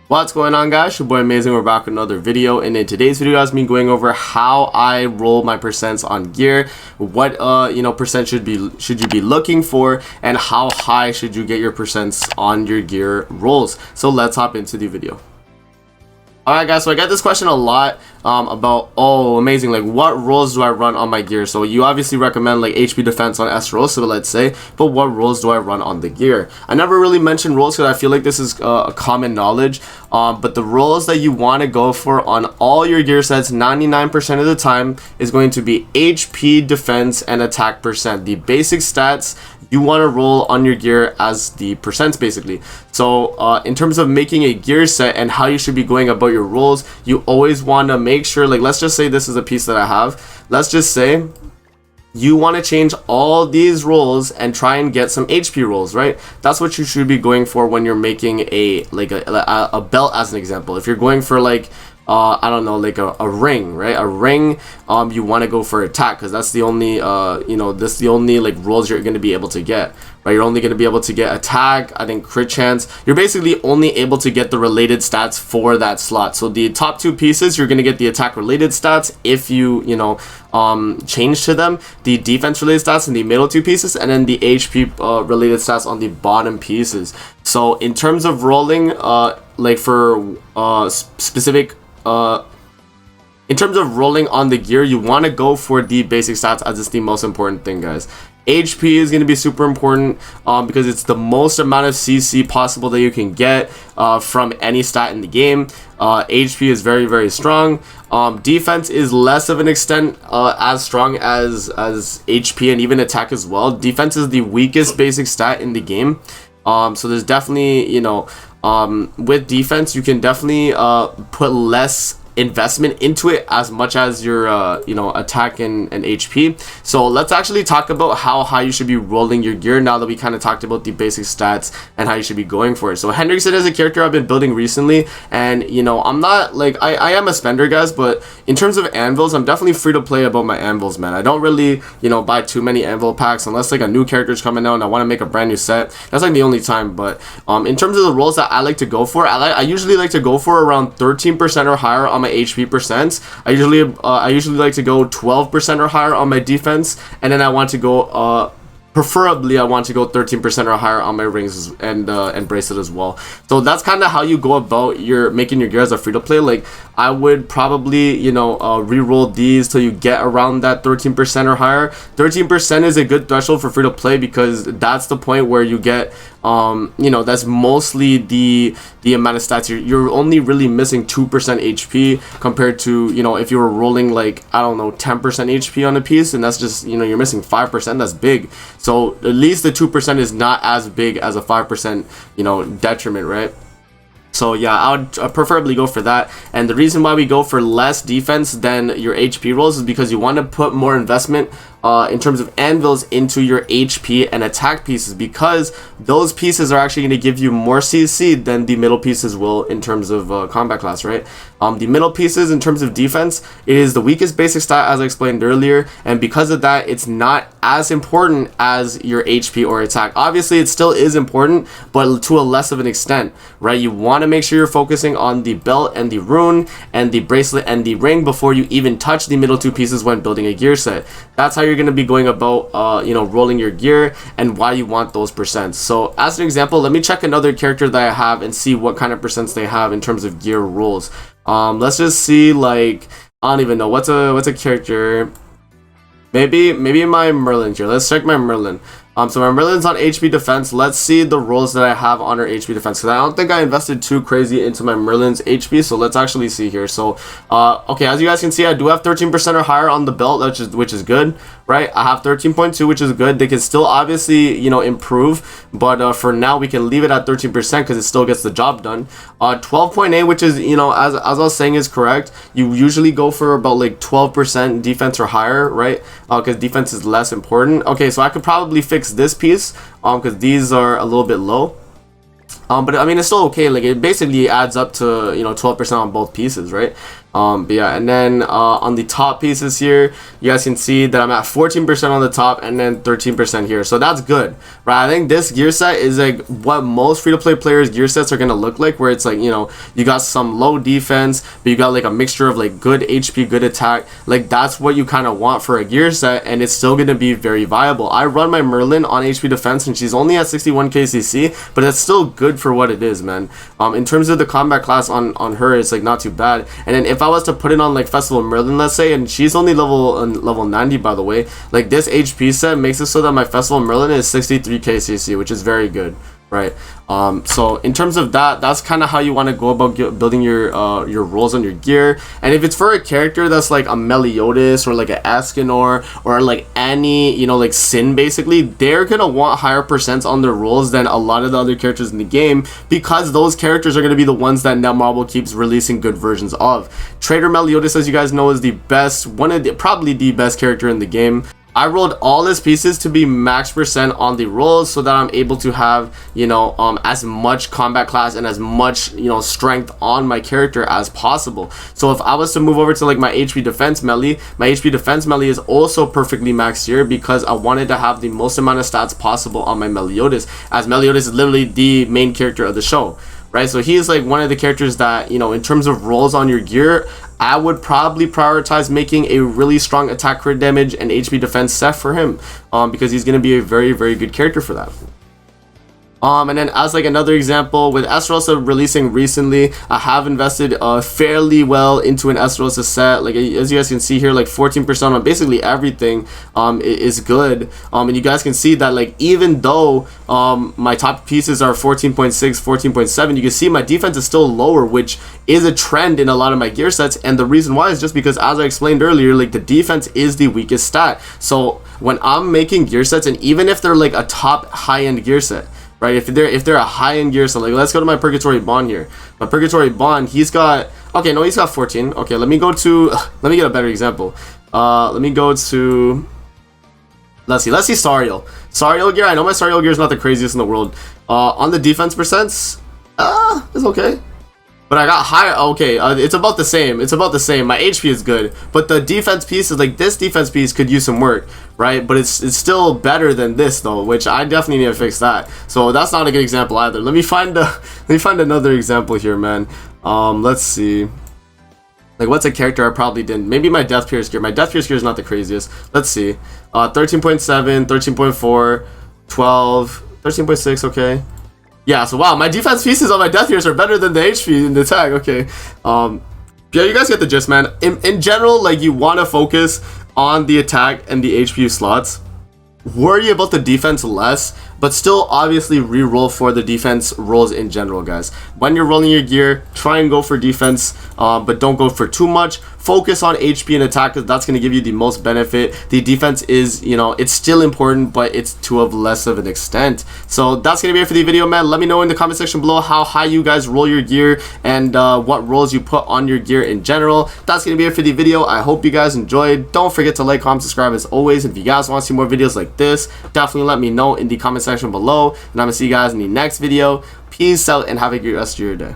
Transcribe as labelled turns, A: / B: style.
A: What's going on, guys? Your boy Amazing. We're back with another video, and in today's video guys, me going over how I roll my percents on gear, what percent should you be looking for, and how high should you get your percents on your gear rolls. So let's hop into the video. Alright guys, so I get this question a lot about, oh amazing, like what rolls do I run on my gear? So you obviously recommend like HP defense on S rolls, so let's say, but what rolls do I run on the gear? I never really mentioned rolls because I feel like this is a common knowledge, but the rolls that you want to go for on all your gear sets 99% of the time is going to be HP defense and attack percent. The basic stats you want to roll on your gear as the percents basically. So in terms of making a gear set and how you should be going about your rolls, you always want to make sure, like let's just say this is a piece that I have, let's just say you want to change all these rolls and try and get some HP rolls, right? That's what you should be going for when you're making a belt, as an example. If you're going for like I don't know, like a ring, right? A ring, you want to go for attack because that's the only that's the only like rolls you're going to be able to get, right? You're only going to be able to get attack, I think crit chance. You're basically only able to get the related stats for that slot. So the top two pieces, you're going to get the attack related stats if you change to them, the defense related stats in the middle two pieces, and then the HP related stats on the bottom pieces. So in terms of rolling, like for specific in terms of rolling on the gear, you want to go for the basic stats as it's the most important thing, guys. HP is going to be super important because it's the most amount of CC possible that you can get from any stat in the game. HP is very, very strong. Defense is less of an extent as strong as HP, and even attack as well. Defense is the weakest basic stat in the game. So there's definitely, with defense, you can definitely put less investment into it as much as your attack and HP. So let's actually talk about how high you should be rolling your gear now that we kind of talked about the basic stats and how you should be going for it. So Hendrickson is a character I've been building recently, and I'm not like I am a spender, guys, but in terms of anvils, I'm definitely free to play about my anvils, man. I don't really buy too many anvil packs unless like a new character is coming out and I want to make a brand new set. That's like the only time. But in terms of the rolls that I like to go for, I usually like to go for around 13% or higher on my HP percents. I usually like to go 12% or higher on my defense, and then I want to go preferably I want to go 13% or higher on my rings and bracelet as well. So that's kind of how you go about making your gear as a free to play. Like I would probably re-roll these till you get around that 13% or higher. 13% is a good threshold for free to play because that's the point where you get that's mostly the amount of stats. You're only really missing 2% HP compared to if you were rolling like I don't know 10% HP on a piece, and that's just you're missing 5%. That's big. So at least the 2% is not as big as a 5% detriment, right? So yeah, I would preferably go for that. And the reason why we go for less defense than your HP rolls is because you want to put more investment in terms of anvils into your HP and attack pieces, because those pieces are actually going to give you more CC than the middle pieces will in terms of combat class, right? The middle pieces in terms of defense, it is the weakest basic stat as I explained earlier, and because of that, it's not as important as your HP or attack. Obviously, it still is important, but to a less of an extent, right? You want to make sure you're focusing on the belt and the rune and the bracelet and the ring before you even touch the middle two pieces when building a gear set. That's how you're going to be going about rolling your gear and why you want those percents. So as an example, let me check another character that I have and see what kind of percents they have in terms of gear rolls. Let's just see, like I don't even know what's a character. Maybe my Merlin here. Let's check my Merlin. So my Merlin's on HP defense. Let's see the rolls that I have on her HP defense, because I don't think I invested too crazy into my Merlin's HP. So let's actually see here. So okay, as you guys can see, I do have 13% or higher on the belt, which is good, right? I have 13.2, which is good. They can still obviously improve, but for now we can leave it at 13% because it still gets the job done. 12.8, which is as I was saying, is correct. You usually go for about like 12% defense or higher, right? Because defense is less important. Okay, so I could probably fix this piece because these are a little bit low, but I mean it's still okay. Like it basically adds up to 12% on both pieces, right? But yeah, and then on the top pieces here, you guys can see that I'm at 14% on the top and then 13% here. So that's good, right? I think this gear set is like what most free-to-play players gear sets are gonna look like, where it's like, you know, you got some low defense, but you got like a mixture of like good HP, good attack. Like that's what you kind of want for a gear set, and it's still gonna be very viable. I run my Merlin on HP defense and she's only at 61 KCC, but it's still good for what it is, man. In terms of the combat class on her, it's like not too bad. And then if I was to put it on like Festival Merlin, let's say, and she's only level 90, by the way, like this HP set makes it so that my Festival Merlin is 63 KCC, which is very good, right? So in terms of that, that's kind of how you want to go about building your rolls on your gear. And if it's for a character that's like a Meliodas or like an Escanor or like any, you know, like Sin, basically, they're gonna want higher percents on their rolls than a lot of the other characters in the game, because those characters are gonna be the ones that Netmarble keeps releasing good versions of. Trader Meliodas, as you guys know, is the best, probably the best character in the game. I rolled all his pieces to be max percent on the rolls so that I'm able to have, you know, as much combat class and as much, you know, strength on my character as possible. So if I was to move over to like my HP defense melee, my HP defense melee is also perfectly maxed here because I wanted to have the most amount of stats possible on my Meliodas, as Meliodas is literally the main character of the show, right? So he is like one of the characters that, you know, in terms of rolls on your gear, I would probably prioritize making a really strong attack, crit damage, and HP defense set for him, because he's going to be a very, very good character for that. And then as like another example, with Esterosa releasing recently, I have invested fairly well into an Esterosa set. Like as you guys can see here, like 14% on basically everything is good. And you guys can see that like even though my top pieces are 14.6, 14.7, you can see my defense is still lower, which is a trend in a lot of my gear sets. And the reason why is just because, as I explained earlier, like the defense is the weakest stat. So when I'm making gear sets, and even if they're like a top high-end gear set, right, if they're a high-end gear set, like let's go to my Purgatory Bond here. My Purgatory Bond, he's got, okay, no, he's got 14. Okay, let me get a better example. Let me go to, let's see Sariel. Sariel gear, I know my Sariel gear is not the craziest in the world. On the defense percents, it's okay. But I got higher. Okay, it's about the same. It's about the same. My HP is good, but the defense piece is like, this defense piece could use some work, right? But it's still better than this though, which I definitely need to fix that. So that's not a good example either. Let me find another example here, man. Let's see. Like, what's a character I probably didn't? Maybe my Death Pierce gear. My Death Pierce gear is not the craziest. Let's see. 13.7, 13.4, 12, 13.6. Okay. Yeah, so wow, my defense pieces on my Death Pierce are better than the HP in the tag. Okay. Yeah, you guys get the gist, man. In general, like, you want to focus on the attack and the HP slots. Worry about the defense less, but still obviously re-roll for the defense rolls in general, guys. When you're rolling your gear, try and go for defense, but don't go for too much. Focus on HP and attack, because that's going to give you the most benefit. The defense is, you know, it's still important, but it's to a less of an extent. So that's going to be it for the video, man. Let me know in the comment section below how high you guys roll your gear and what rolls you put on your gear in general. That's going to be it for the video. I hope you guys enjoyed. Don't forget to like, comment, subscribe as always. If you guys want to see more videos like this, definitely let me know in the comment section below. And I'm going to see you guys in the next video. Peace out and have a great rest of your day.